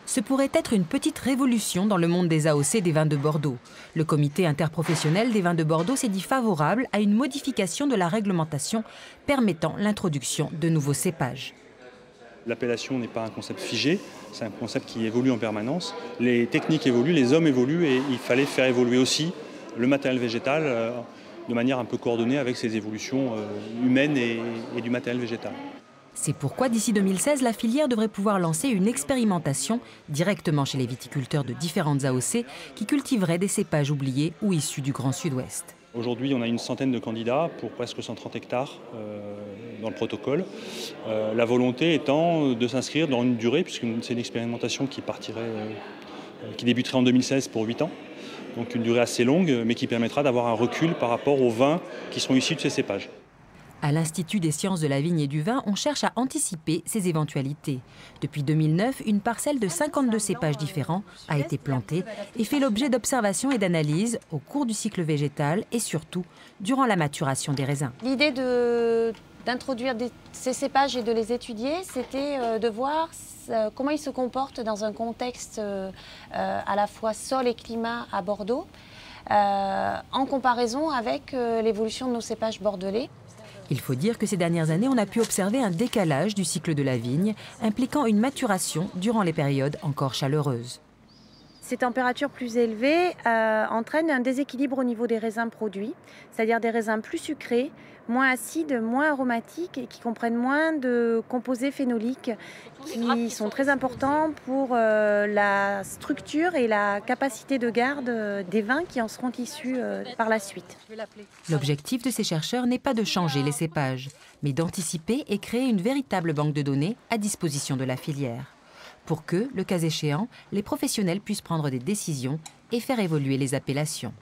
Ce pourrait être une petite révolution dans le monde des AOC des vins de Bordeaux. Le comité interprofessionnel des vins de Bordeaux s'est dit favorable à une modification de la réglementation permettant l'introduction de nouveaux cépages. L'appellation n'est pas un concept figé, c'est un concept qui évolue en permanence. Les techniques évoluent, les hommes évoluent et il fallait faire évoluer aussi le matériel végétal de manière un peu coordonnée avec ces évolutions humaines et du matériel végétal. C'est pourquoi d'ici 2016, la filière devrait pouvoir lancer une expérimentation directement chez les viticulteurs de différentes AOC qui cultiveraient des cépages oubliés ou issus du Grand Sud-Ouest. Aujourd'hui, on a une centaine de candidats pour presque 130 hectares dans le protocole. La volonté étant de s'inscrire dans une durée, puisque c'est une expérimentation qui débuterait en 2016 pour 8 ans. Donc une durée assez longue, mais qui permettra d'avoir un recul par rapport aux vins qui seront issus de ces cépages. À l'Institut des sciences de la vigne et du vin, on cherche à anticiper ces éventualités. Depuis 2009, une parcelle de 52 cépages différents a été plantée et fait l'objet d'observations et d'analyses au cours du cycle végétal et surtout durant la maturation des raisins. L'idée d'introduire ces cépages et de les étudier, c'était de voir comment ils se comportent dans un contexte à la fois sol et climat à Bordeaux, en comparaison avec l'évolution de nos cépages bordelais. Il faut dire que ces dernières années, on a pu observer un décalage du cycle de la vigne, impliquant une maturation durant les périodes encore chaleureuses. Ces températures plus élevées entraînent un déséquilibre au niveau des raisins produits, c'est-à-dire des raisins plus sucrés, moins acides, moins aromatiques et qui comprennent moins de composés phénoliques qui sont très importants pour la structure et la capacité de garde des vins qui en seront issus par la suite. L'objectif de ces chercheurs n'est pas de changer les cépages, mais d'anticiper et créer une véritable banque de données à disposition de la filière, pour que, le cas échéant, les professionnels puissent prendre des décisions et faire évoluer les appellations.